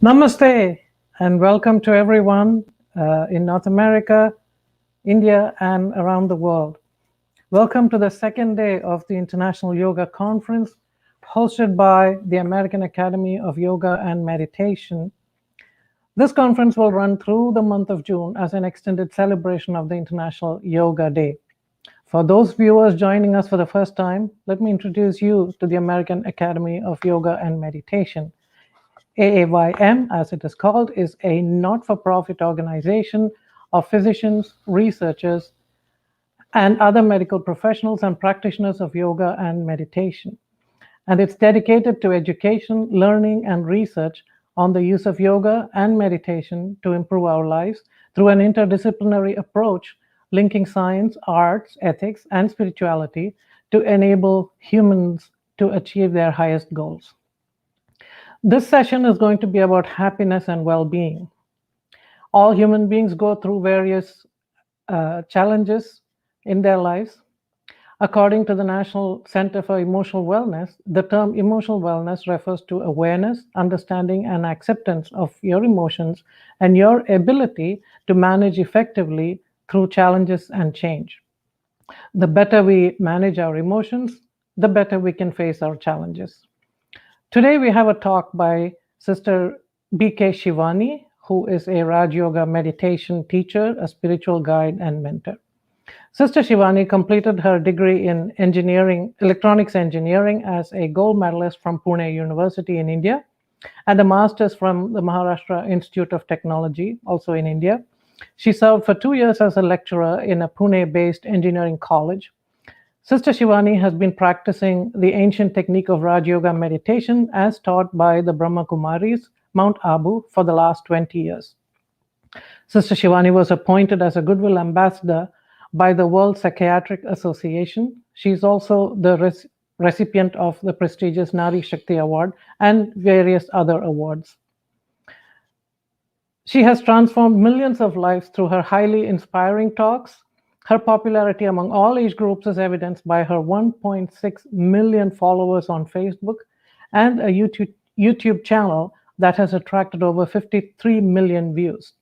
Namaste and welcome to everyone in North America, India, and around the world. Welcome to the second day of the International Yoga Conference hosted by the American Academy of Yoga and Meditation. This conference will run through the month of June as an extended celebration of the International Yoga Day. For those viewers joining us for the first time, let me introduce you to the American Academy of Yoga and Meditation. AAYM, as it is called, is a not-for-profit organization of physicians, researchers, and other medical professionals and practitioners of yoga and meditation. And it's dedicated to education, learning, and research on the use of yoga and meditation to improve our lives through an interdisciplinary approach linking science, arts, ethics, and spirituality to enable humans to achieve their highest goals. This session is going to be about happiness and well-being. All human beings go through various challenges in their lives. According to the National Center for Emotional Wellness, the term emotional wellness refers to awareness, understanding, and acceptance of your emotions and your ability to manage effectively through challenges and change. The better we manage our emotions, the better we can face our challenges. Today we have a talk by Sister B.K. Shivani, who is a Raj Yoga meditation teacher, a spiritual guide, and mentor. Sister Shivani completed her degree in electronics engineering as a gold medalist from Pune University in India, and a master's from the Maharashtra Institute of Technology, also in India. She served for 2 years as a lecturer in a Pune-based engineering college. Sister Shivani has been practicing the ancient technique of Raj Yoga meditation as taught by the Brahma Kumaris, Mount Abu, for the last 20 years. Sister Shivani was appointed as a Goodwill Ambassador by the World Psychiatric Association. She's also the recipient of the prestigious Nari Shakti Award and various other awards. She has transformed millions of lives through her highly inspiring talks. Her popularity among all age groups is evidenced by her 1.6 million followers on Facebook and a YouTube channel that has attracted over 53 million views.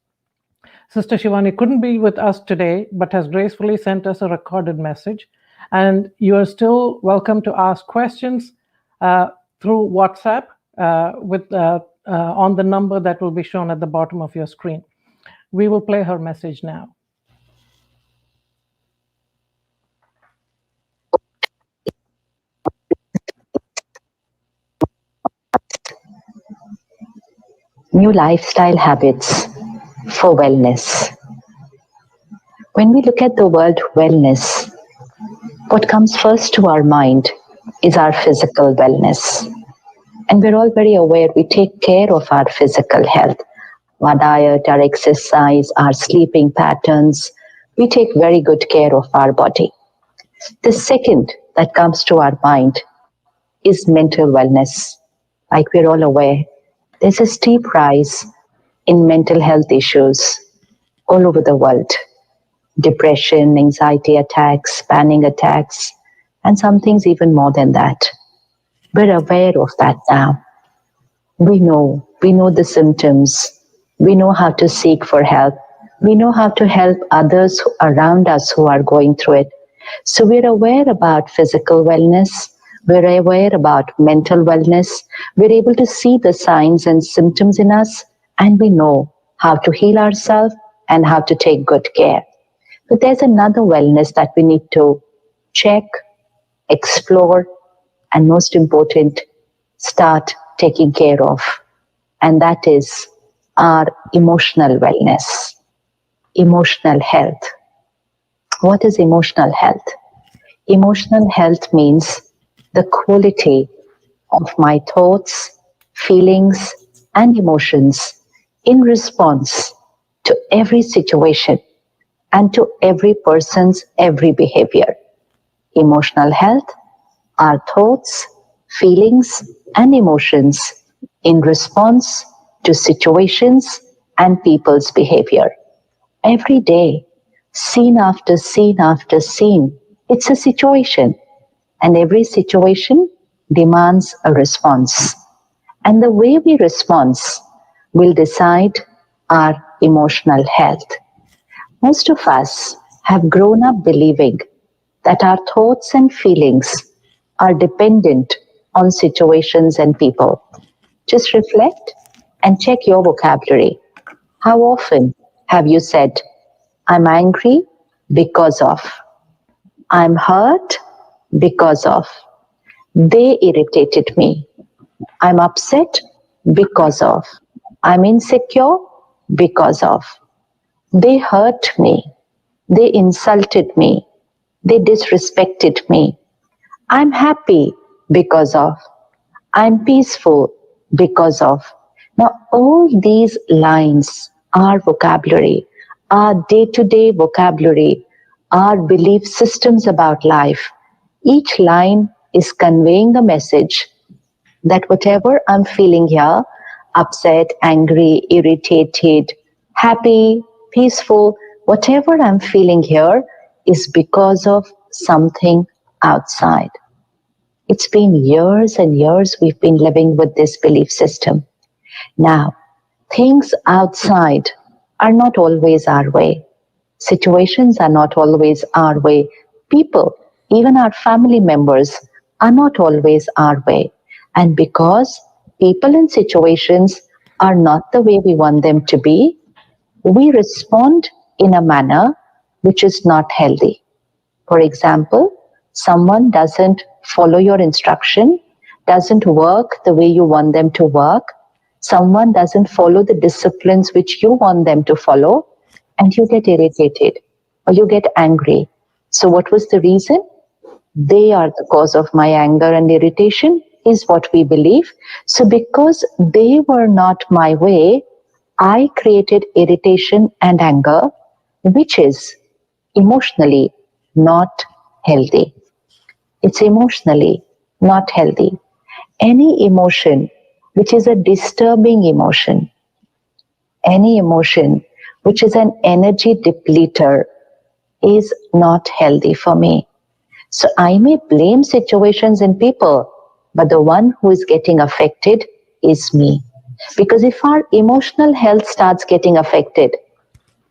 Sister Shivani couldn't be with us today, but has gracefully sent us a recorded message. And you are still welcome to ask questions through WhatsApp on the number that will be shown at the bottom of your screen. We will play her message now. New lifestyle habits for wellness. When we look at the word wellness, what comes first to our mind is our physical wellness. And we're all very aware we take care of our physical health, our diet, our exercise, our sleeping patterns. We take very good care of our body. The second that comes to our mind is mental wellness. Like we're all aware, there's a steep rise in mental health issues all over the world. Depression, anxiety attacks, panic attacks, and some things even more than that. We're aware of that now. We know the symptoms. We know how to seek for help. We know how to help others around us who are going through it. So we're aware about physical wellness. We're aware about mental wellness. We're able to see the signs and symptoms in us, and we know how to heal ourselves and how to take good care. But there's another wellness that we need to check, explore, and most important, start taking care of. And that is our emotional wellness, emotional health. What is emotional health? Emotional health means the quality of my thoughts, feelings, and emotions in response to every situation and to every person's every behavior. Emotional health are thoughts, feelings, and emotions in response to situations and people's behavior. Every day, scene after scene after scene, it's a situation. And every situation demands a response. And the way we respond will decide our emotional health. Most of us have grown up believing that our thoughts and feelings are dependent on situations and people. Just reflect and check your vocabulary. How often have you said, I'm angry because of, I'm hurt because of, they irritated me, I'm upset because of, I'm insecure because of, they hurt me, they insulted me, they disrespected me, I'm happy because of, I'm peaceful because of. Now, all these lines are vocabulary, are day to day vocabulary, are belief systems about life. Each line is conveying a message that whatever I'm feeling here, upset, angry, irritated, happy, peaceful, whatever I'm feeling here is because of something outside. It's been years and years we've been living with this belief system. Now, things outside are not always our way. Situations are not always our way. People, even our family members, are not always our way. And because people and situations are not the way we want them to be, we respond in a manner which is not healthy. For example, someone doesn't follow your instruction, doesn't work the way you want them to work, someone doesn't follow the disciplines which you want them to follow, and you get irritated or you get angry. So, what was the reason? They are the cause of my anger and irritation, is what we believe. So, because they were not my way, I created irritation and anger, which is emotionally not healthy. It's emotionally not healthy. Any emotion which is a disturbing emotion, any emotion which is an energy depleter is not healthy for me. So I may blame situations and people, but the one who is getting affected is me. Because if our emotional health starts getting affected,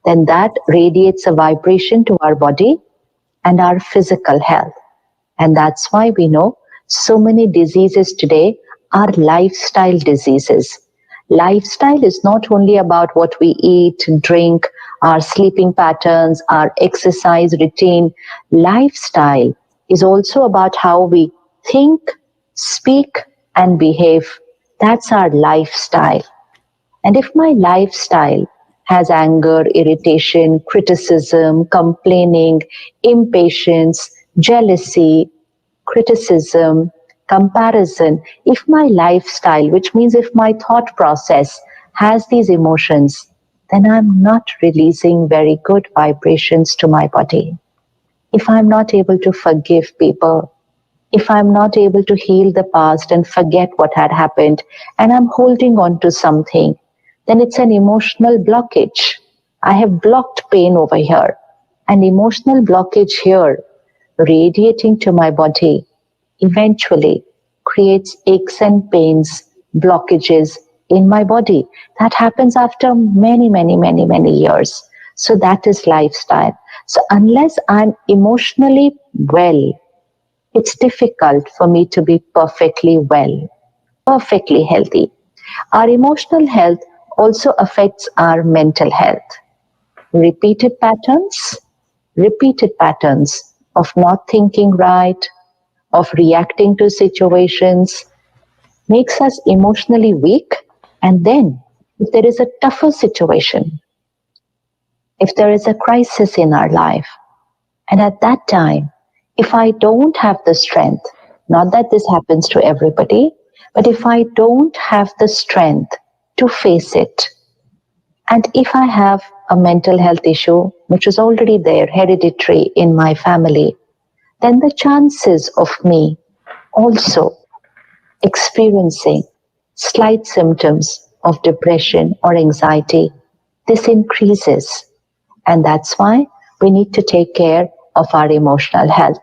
then that radiates a vibration to our body and our physical health. And that's why we know so many diseases today are lifestyle diseases. Lifestyle is not only about what we eat, drink, our sleeping patterns, our exercise routine. Lifestyle is also about how we think, speak, and behave. That's our lifestyle. And if my lifestyle has anger, irritation, criticism, complaining, impatience, jealousy, criticism, comparison, if my lifestyle, which means if my thought process has these emotions, then I'm not releasing very good vibrations to my body. If I'm not able to forgive people, if I'm not able to heal the past and forget what had happened, and I'm holding on to something, then it's an emotional blockage. I have blocked pain over here, an emotional blockage here, radiating to my body, eventually creates aches and pains, blockages in my body. That happens after many, many, many, many years. So that is lifestyle. So unless I'm emotionally well, it's difficult for me to be perfectly well, perfectly healthy. Our emotional health also affects our mental health. Repeated repeated patterns of not thinking right, of reacting to situations makes us emotionally weak. And then, if there is a tougher situation, if there is a crisis in our life, and at that time, if I don't have the strength, not that this happens to everybody, but if I don't have the strength to face it, and if I have a mental health issue which is already there, hereditary in my family, then the chances of me also experiencing slight symptoms of depression or anxiety, this increases. And that's why we need to take care of our emotional health.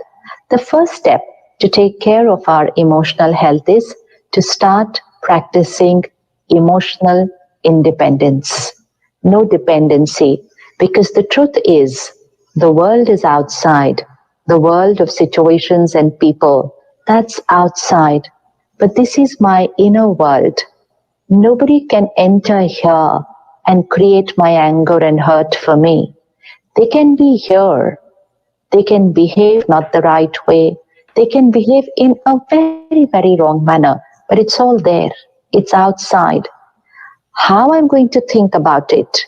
The first step to take care of our emotional health is to start practicing emotional independence, no dependency, because the truth is, the world is outside, the world of situations and people, that's outside. But this is my inner world. Nobody can enter here and create my anger and hurt for me. They can be here, they can behave not the right way, they can behave in a very, very wrong manner, but it's all there, it's outside. How I'm going to think about it,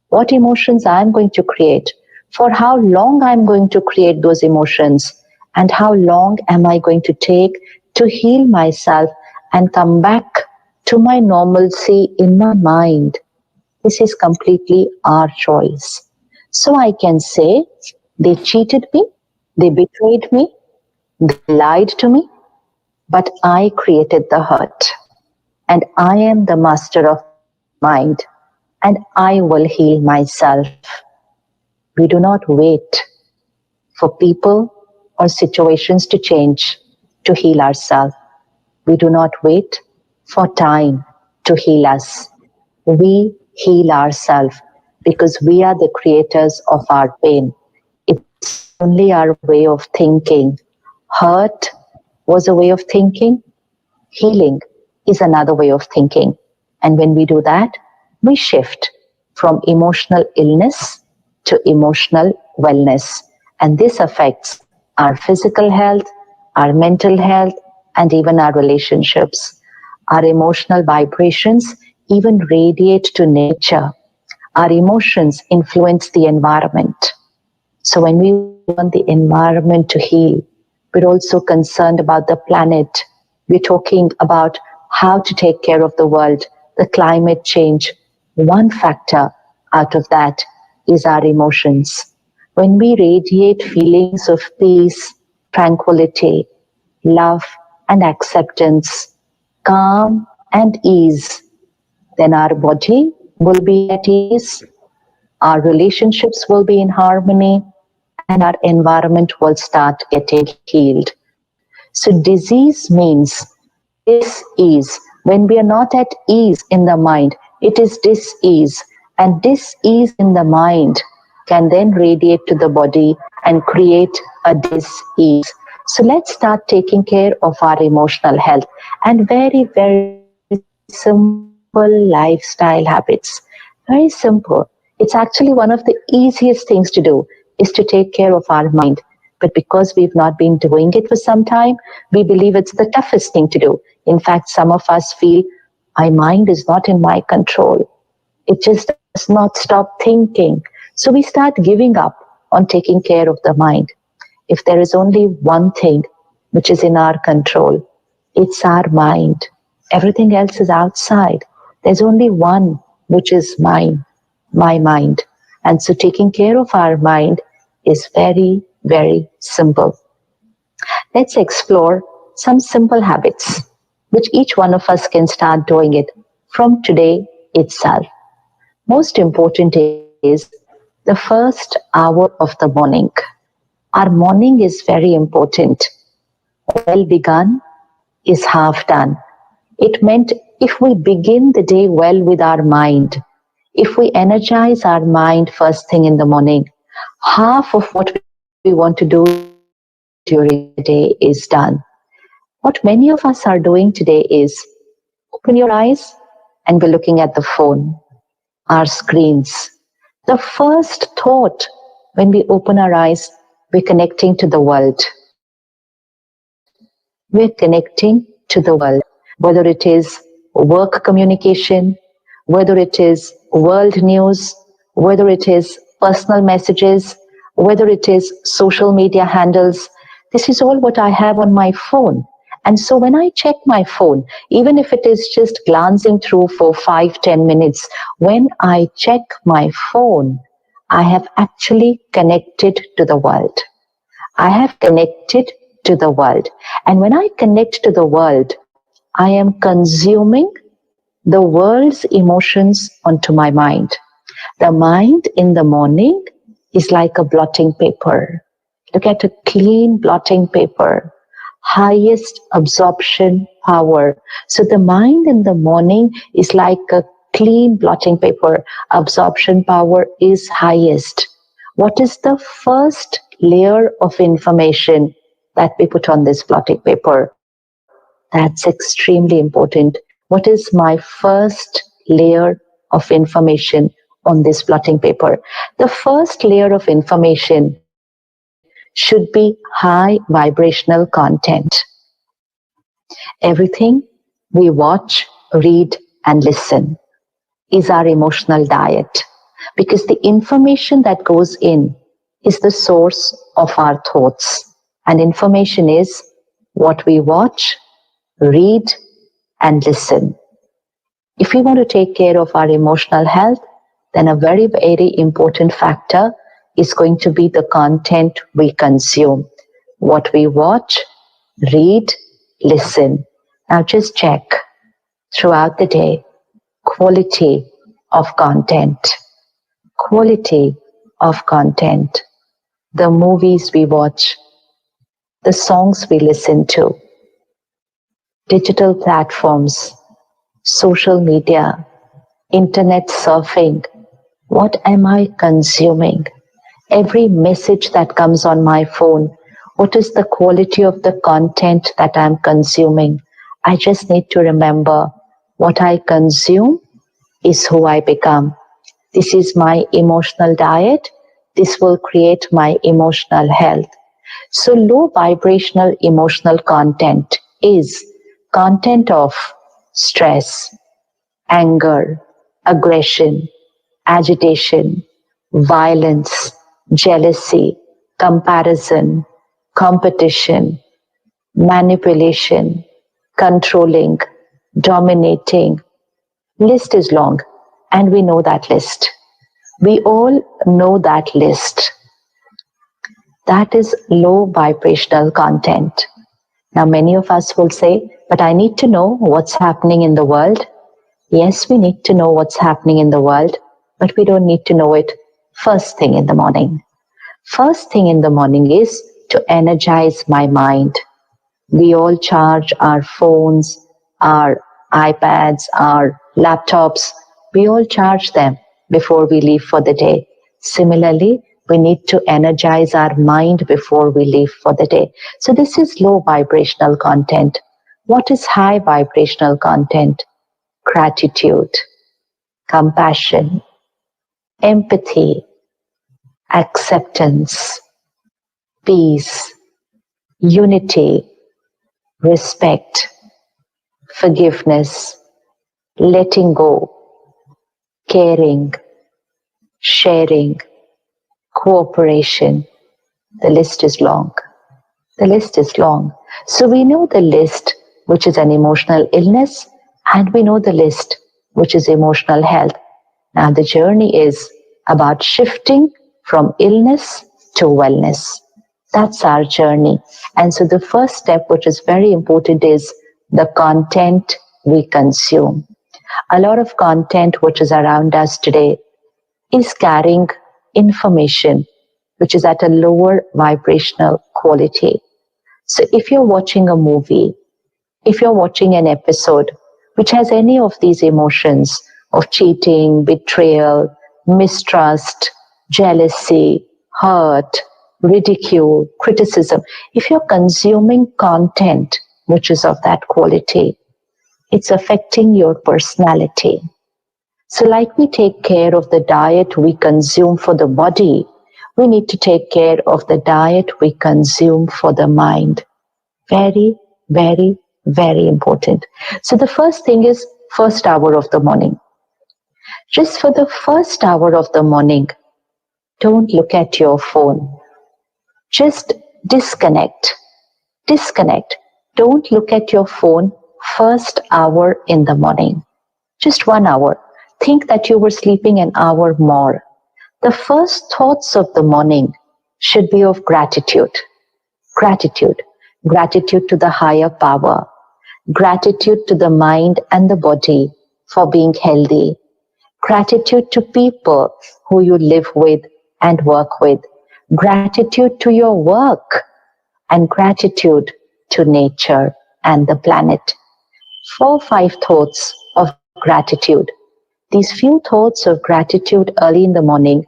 what emotions I'm going to create, for how long I'm going to create those emotions, and how long am I going to take to heal myself and come back to my normalcy in my mind. This is completely our choice. So I can say they cheated me, they betrayed me, they lied to me, but I created the hurt. And I am the master of my mind, and I will heal myself. We do not wait for people or situations to change to heal ourselves. We do not wait for time to heal us. We heal ourselves because we are the creators of our pain. It's only our way of thinking. Hurt was a way of thinking, healing is another way of thinking. And when we do that, we shift from emotional illness to emotional wellness. And this affects our physical health, our mental health, and even our relationships. Our emotional vibrations even radiate to nature. Our emotions influence the environment. So when we want the environment to heal, we're also concerned about the planet. We're talking about how to take care of the world, the climate change. One factor out of that is our emotions. When we radiate feelings of peace, tranquility, love, and acceptance, calm and ease, then our body will be at ease, our relationships will be in harmony, and our environment will start getting healed. So, disease means dis-ease. When we are not at ease in the mind, it is dis-ease. And dis-ease in the mind can then radiate to the body and create a dis-ease. So let's start taking care of our emotional health and very, very simple lifestyle habits. Very simple. It's actually one of the easiest things to do is to take care of our mind. But because we've not been doing it for some time, we believe it's the toughest thing to do. In fact, some of us feel my mind is not in my control. It just does not stop thinking. So we start giving up on taking care of the mind. If there is only one thing which is in our control, it's our mind. Everything else is outside. There's only one which is mine, my mind. And so taking care of our mind is very, very simple. Let's explore some simple habits which each one of us can start doing it from today itself. Most important is the first hour of the morning. Our morning is very important. Well begun is half done. It meant if we begin the day well with our mind, if we energize our mind first thing in the morning, half of what we want to do during the day is done. What many of us are doing today is open your eyes and we're looking at the phone, our screens. The first thought when we open our eyes, we're connecting to the world. We're connecting to the world, whether it is work communication, whether it is world news, whether it is personal messages, whether it is social media handles. This is all what I have on my phone. And so when I check my phone, even if it is just glancing through for 5-10 minutes, when I check my phone, I have actually connected to the world. I have connected to the world. And when I connect to the world, I am consuming the world's emotions onto my mind. The mind in the morning is like a blotting paper. Look at a clean blotting paper, highest absorption power. So the mind in the morning is like a clean blotting paper, absorption power is highest. What is the first layer of information that we put on this blotting paper? That's extremely important. What is my first layer of information on this blotting paper? The first layer of information should be high vibrational content. Everything we watch, read, and listen is our emotional diet, because the information that goes in is the source of our thoughts. And information is what we watch, read, and listen. If we want to take care of our emotional health, then a very, very important factor is going to be the content we consume. What we watch, read, listen. Now just check throughout the day quality of content. Quality of content. The movies we watch, the songs we listen to, digital platforms, social media, internet surfing. What am I consuming? Every message that comes on my phone, what is the quality of the content that I'm consuming? I just need to remember what I consume is who I become. This is my emotional diet. This will create my emotional health. So low vibrational emotional content is content of stress, anger, aggression, agitation, violence, jealousy, comparison, competition, manipulation, controlling, dominating. List is long, and we know that list. We all know that list. That is low vibrational content. Now, many of us will say, but I need to know what's happening in the world. Yes, we need to know what's happening in the world, but we don't need to know it first thing in the morning. First thing in the morning is to energize my mind. We all charge our phones, our iPads, our laptops. We all charge them before we leave for the day. Similarly, we need to energize our mind before we leave for the day. So this is low vibrational content. What is high vibrational content? Gratitude, compassion, empathy, acceptance, peace, unity, respect, forgiveness, letting go, caring, sharing, cooperation. The list is long. The list is long. So we know the list, which is an emotional illness, and we know the list, which is emotional health. Now the journey is about shifting from illness to wellness. That's our journey. And so the first step, which is very important, is the content we consume. A lot of content which is around us today is carrying information which is at a lower vibrational quality. So if you're watching a movie, if you're watching an episode which has any of these emotions of cheating, betrayal, mistrust, jealousy, hurt, ridicule, criticism, if you're consuming content which is of that quality, it's affecting your personality. So, like we take care of the diet we consume for the body, we need to take care of the diet we consume for the mind. Very, very, very important. So, the first thing is first hour of the morning. Just for the first hour of the morning, don't look at your phone. Just disconnect. Disconnect. Don't look at your phone first hour in the morning. Just 1 hour. Think that you were sleeping an hour more. The first thoughts of the morning should be of gratitude. Gratitude. Gratitude to the higher power. Gratitude to the mind and the body for being healthy. Gratitude to people who you live with and work with. Gratitude to your work and gratitude to nature and the planet. 4 or 5 thoughts of gratitude. These few thoughts of gratitude early in the morning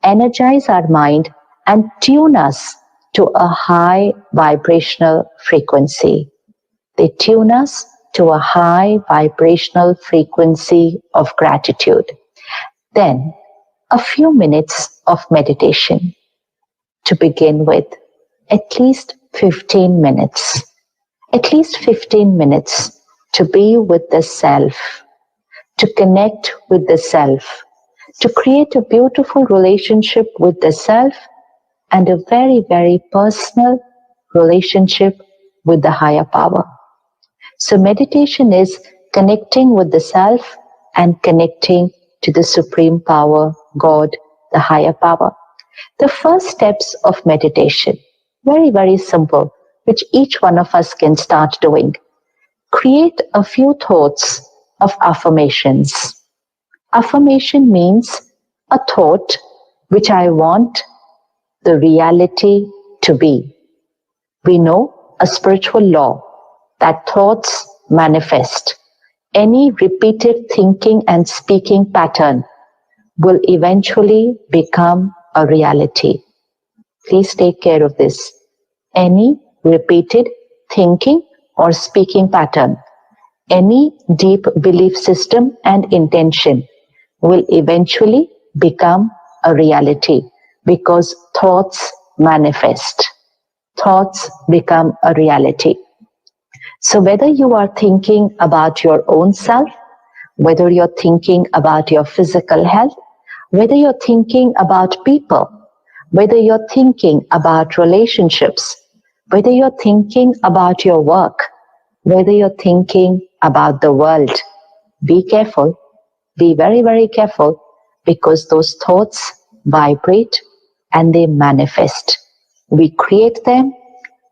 energize our mind and tune us to a high vibrational frequency. They tune us to a high vibrational frequency of gratitude. Then, a few minutes of meditation to begin with, at least 15 minutes. At least 15 minutes to be with the self, to connect with the self, to create a beautiful relationship with the self and a very, very personal relationship with the higher power. So meditation is connecting with the self and connecting to the supreme power, God, the higher power. The first steps of meditation, very, very simple, which each one of us can start doing. Create a few thoughts of affirmations. Affirmation means a thought which I want the reality to be. We know a spiritual law that thoughts manifest. Any repeated thinking and speaking pattern will eventually become a reality. Please take care of this. Any repeated thinking or speaking pattern, any deep belief system and intention will eventually become a reality because thoughts manifest. Thoughts become a reality. So whether you are thinking about your own self, whether you're thinking about your physical health, whether you're thinking about people, whether you're thinking about relationships, whether you're thinking about your work, whether you're thinking about the world, be careful, be very, very careful because those thoughts vibrate and they manifest. We create them,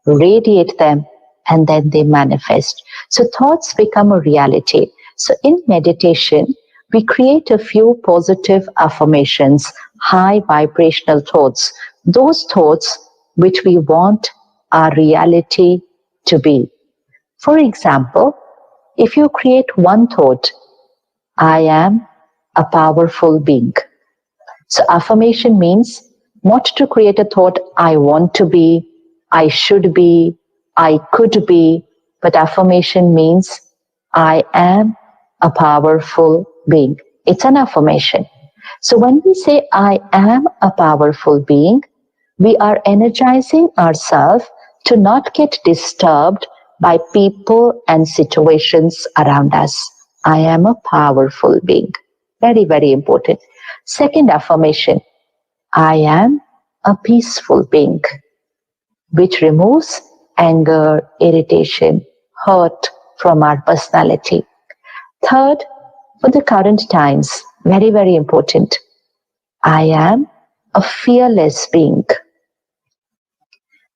radiate them, and then they manifest. So thoughts become a reality. So in meditation, we create a few positive affirmations, high vibrational thoughts, those thoughts which we want our reality to be. For example, if you create one thought, I am a powerful being. So affirmation means not to create a thought, I want to be, I should be, I could be, but affirmation means I am a powerful being. It's an affirmation. So when we say I am a powerful being, we are energizing ourselves to not get disturbed by people and situations around us. I am a powerful being. Very, very important. Second affirmation, I am a peaceful being, which removes anger, irritation, hurt from our personality. Third, for the current times, very, very important, I am a fearless being.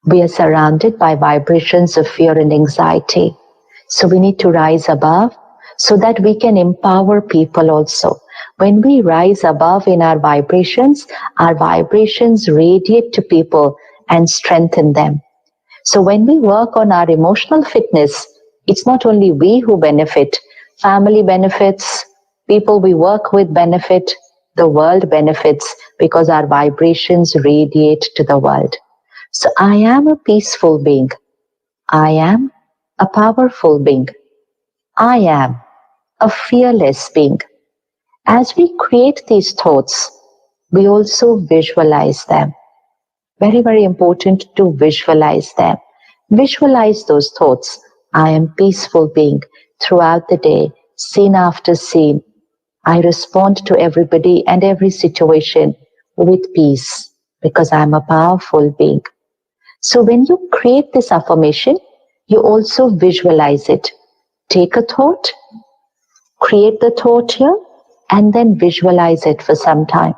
We are surrounded by vibrations of fear and anxiety. So we need to rise above so that we can empower people also. When we rise above in our vibrations radiate to people and strengthen them. So when we work on our emotional fitness, it's not only we who benefit, family benefits, people we work with benefit, the world benefits because our vibrations radiate to the world. So I am a peaceful being. I am a powerful being. I am a fearless being. As we create these thoughts, we also visualize them. Very, very important to visualize them. Visualize those thoughts. I am peaceful being throughout the day, scene after scene. I respond to everybody and every situation with peace because I am a powerful being. So when you create this affirmation, you also visualize it. Take a thought, create the thought here, and then visualize it for some time.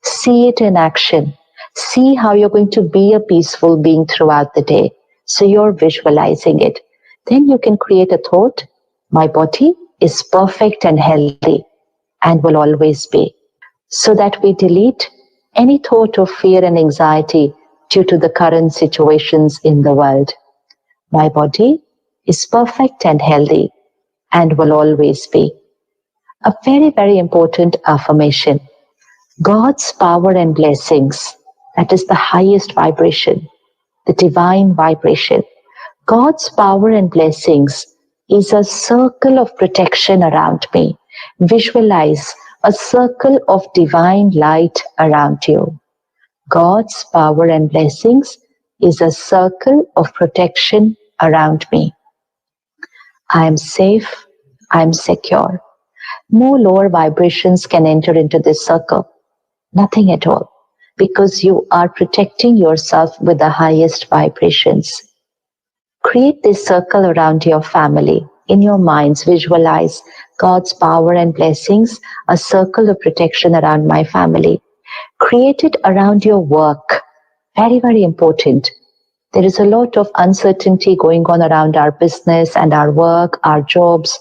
See it in action. See how you're going to be a peaceful being throughout the day. So you're visualizing it. Then you can create a thought, my body is perfect and healthy and will always be. So that we delete any thought of fear and anxiety due to the current situations in the world. My body is perfect and healthy and will always be. A very, very important affirmation. God's power and blessings, that is the highest vibration, the divine vibration. God's power and blessings is a circle of protection around me. Visualize a circle of divine light around you. God's power and blessings is a circle of protection around me. I am safe. I am secure. No lower vibrations can enter into this circle. Nothing at all. Because you are protecting yourself with the highest vibrations. Create this circle around your family. In your minds, visualize God's power and blessings, a circle of protection around my family. Create it around your work. Very, very important. There is a lot of uncertainty going on around our business and our work, our jobs.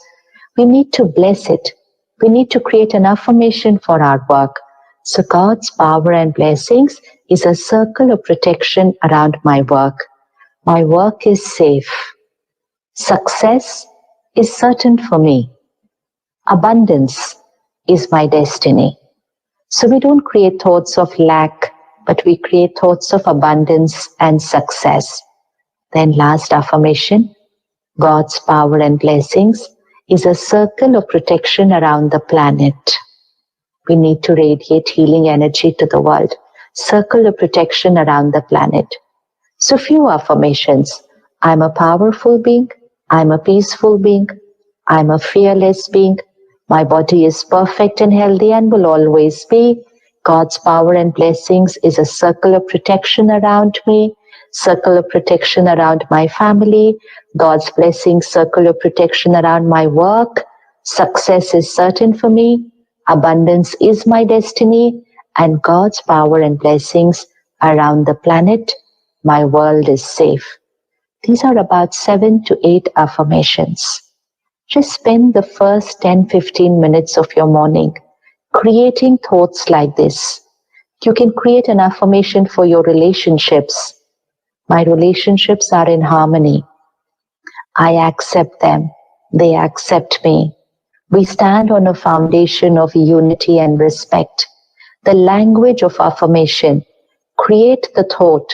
We need to bless it. We need to create an affirmation for our work. So God's power and blessings is a circle of protection around my work. My work is safe. Success is certain for me. Abundance is my destiny. So we don't create thoughts of lack, but we create thoughts of abundance and success. Then last affirmation, God's power and blessings is a circle of protection around the planet. We need to radiate healing energy to the world. Circle of protection around the planet. So few affirmations. I'm a powerful being. I'm a peaceful being. I'm a fearless being. My body is perfect and healthy and will always be. God's power and blessings is a circle of protection around me. Circle of protection around my family. God's blessings, circle of protection around my work. Success is certain for me. Abundance is my destiny. And God's power and blessings around the planet. My world is safe. These are about 7 to 8 affirmations. Just spend the first 10-15 minutes of your morning creating thoughts like this. You can create an affirmation for your relationships. My relationships are in harmony. I accept them. They accept me. We stand on a foundation of unity and respect. The language of affirmation. Create the thought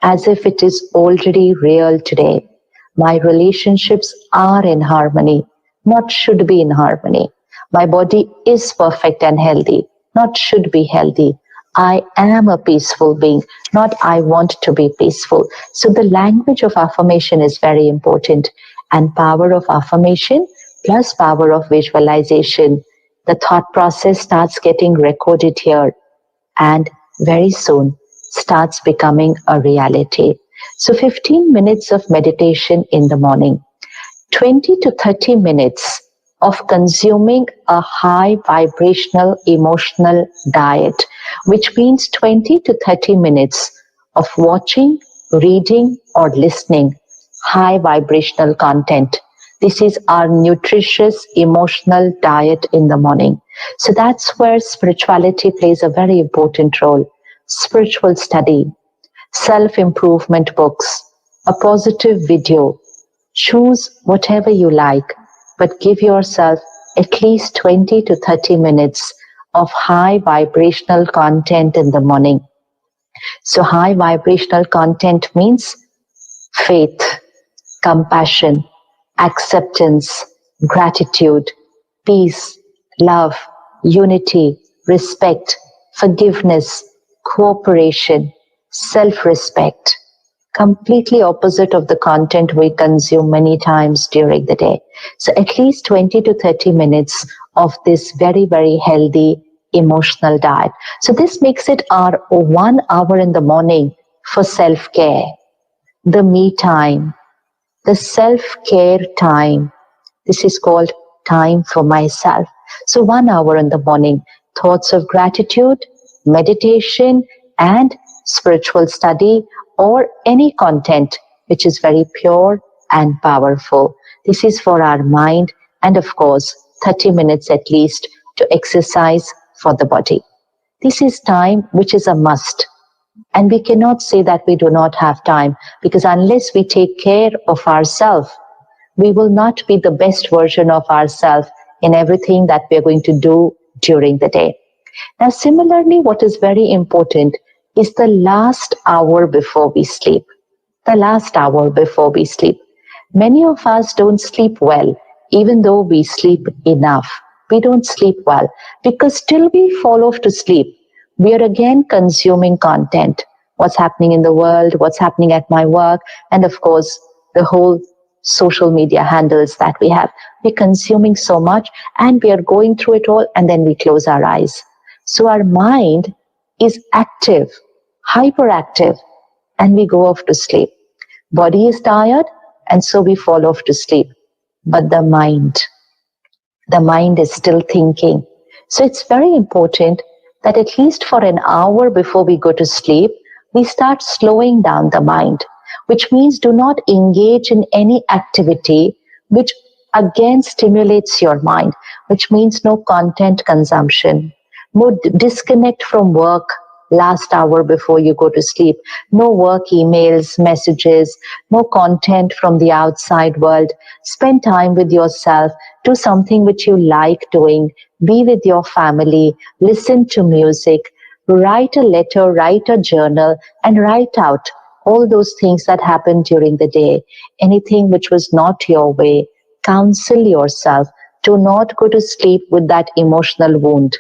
as if it is already real today. My relationships are in harmony, not should be in harmony. My body is perfect and healthy, not should be healthy. I am a peaceful being, not I want to be peaceful. So the language of affirmation is very important. And power of affirmation plus power of visualization. The thought process starts getting recorded here and very soon starts becoming a reality. So 15 minutes of meditation in the morning, 20 to 30 minutes of consuming a high vibrational emotional diet, which means 20 to 30 minutes of watching, reading, or listening high vibrational content. This is our nutritious emotional diet in the morning. So that's where spirituality plays a very important role. Spiritual study, self-improvement books, a positive video. Choose whatever you like, but give yourself at least 20 to 30 minutes of high vibrational content in the morning. So high vibrational content means faith, compassion, acceptance, gratitude, peace, love, unity, respect, forgiveness, cooperation, self-respect. Completely opposite of the content we consume many times during the day. So at least 20 to 30 minutes of this very, very healthy emotional diet. So this makes it our 1 hour in the morning for self-care, the me time, the self-care time. This is called time for myself. So 1 hour in the morning, thoughts of gratitude, meditation, and spiritual study, or any content which is very pure and powerful. This is for our mind, and of course, 30 minutes at least to exercise for the body. This is time which is a must. And we cannot say that we do not have time, because unless we take care of ourselves, we will not be the best version of ourselves in everything that we are going to do during the day. Now, similarly, what is very important is the last hour before we sleep. The last hour before we sleep. Many of us don't sleep well, even though we sleep enough. We don't sleep well because till we fall off to sleep, we are again consuming content. What's happening in the world, what's happening at my work, and of course, the whole social media handles that we have. We're consuming so much and we are going through it all and then we close our eyes. So our mind is active, hyperactive, and we go off to sleep. Body is tired and so we fall off to sleep. But the mind is still thinking. So it's very important that at least for an hour before we go to sleep, we start slowing down the mind, which means do not engage in any activity which again stimulates your mind, which means no content consumption, no disconnect from work last hour before you go to sleep, no work emails, messages, no content from the outside world. Spend time with yourself, do something which you like doing, be with your family, listen to music, write a letter, write a journal, and write out all those things that happened during the day, anything which was not your way. Counsel yourself. Do not go to sleep with that emotional wound.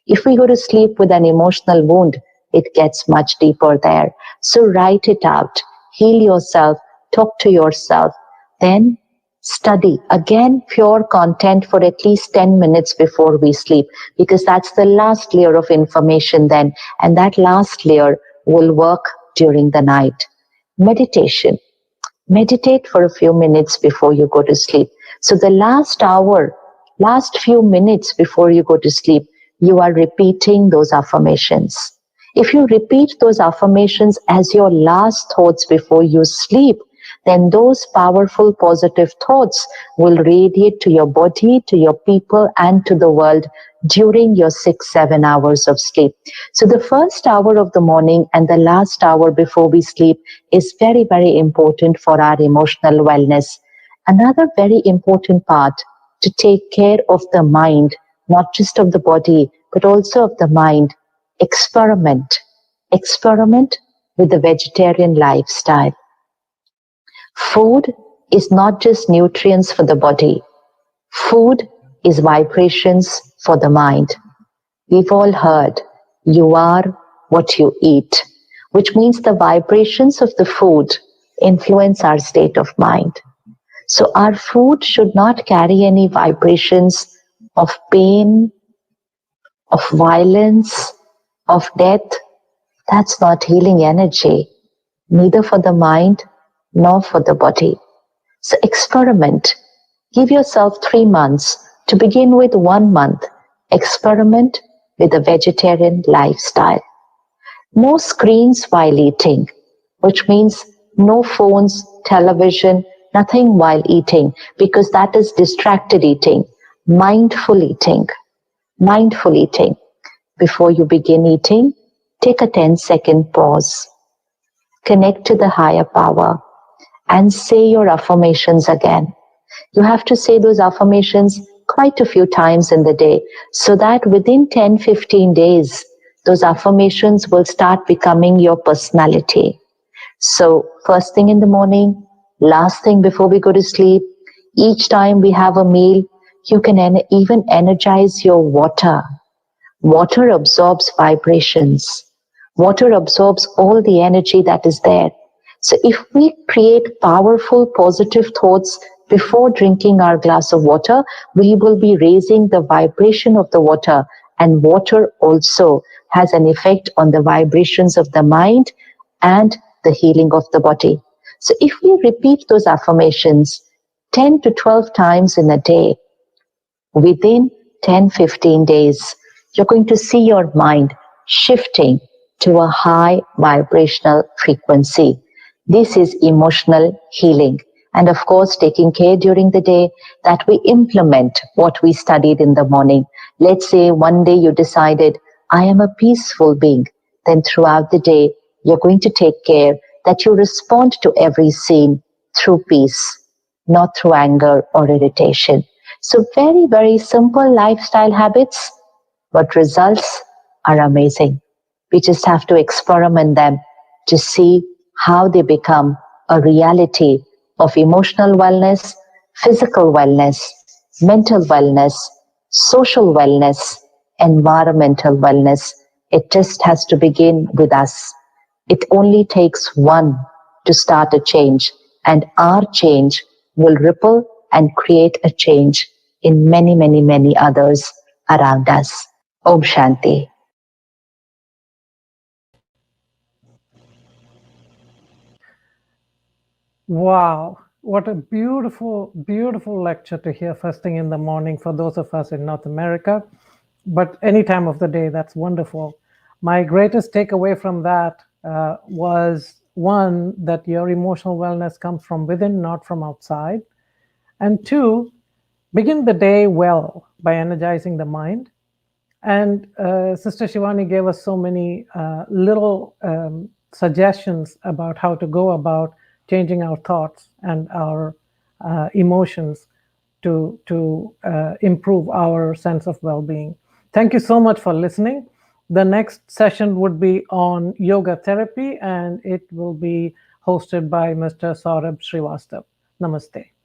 If we go to sleep with an emotional wound, it gets much deeper there. So write it out, heal yourself, talk to yourself, then study. Again, pure content for at least 10 minutes before we sleep, because that's the last layer of information then, and that last layer will work during the night. Meditation. Meditate for a few minutes before you go to sleep. So the last hour, last few minutes before you go to sleep, you are repeating those affirmations. If you repeat those affirmations as your last thoughts before you sleep, then those powerful positive thoughts will radiate to your body, to your people, and to the world during your 6-7 hours of sleep. So the first hour of the morning and the last hour before we sleep is very, very important for our emotional wellness. Another very important part to take care of the mind, not just of the body, but also of the mind. Experiment. Experiment with the vegetarian lifestyle. Food is not just nutrients for the body. Food is vibrations for the mind. We've all heard, you are what you eat, which means the vibrations of the food influence our state of mind. So our food should not carry any vibrations of pain, of violence, of death. That's not healing energy, neither for the mind nor for the body. So experiment. Give yourself 3 months. To begin with, 1 month. Experiment with a vegetarian lifestyle. No screens while eating, which means no phones, television, nothing while eating, because that is distracted eating. Mindful eating. Mindful eating. Before you begin eating, take a 10-second pause. Connect to the higher power and say your affirmations again. You have to say those affirmations quite a few times in the day so that within 10-15 days, those affirmations will start becoming your personality. So first thing in the morning, last thing before we go to sleep, each time we have a meal, you can even energize your water. Water absorbs vibrations. Water absorbs all the energy that is there. So if we create powerful positive thoughts before drinking our glass of water, we will be raising the vibration of the water, and water also has an effect on the vibrations of the mind and the healing of the body. So if we repeat those affirmations 10 to 12 times in a day, within 10-15 days, you're going to see your mind shifting to a high vibrational frequency. This is emotional healing. And of course, taking care during the day that we implement what we studied in the morning. Let's say one day you decided, I am a peaceful being. Then throughout the day, you're going to take care that you respond to every scene through peace, not through anger or irritation. So, very, very simple lifestyle habits, but results are amazing. We just have to experiment them to see how they become a reality of emotional wellness, physical wellness, mental wellness, social wellness, environmental wellness. It just has to begin with us. It only takes one to start a change, and our change will ripple and create a change in many, many, many others around us. Om Shanti. Wow, what a beautiful, beautiful lecture to hear first thing in the morning for those of us in North America. But any time of the day, that's wonderful. My greatest takeaway from that was one, that your emotional wellness comes from within, not from outside. And two, begin the day well by energizing the mind. And Sister Shivani gave us so many little suggestions about how to go about changing our thoughts and our emotions to improve our sense of well-being. Thank you so much for listening. The next session would be on yoga therapy, and it will be hosted by Mr. Saurabh Srivastav. Namaste.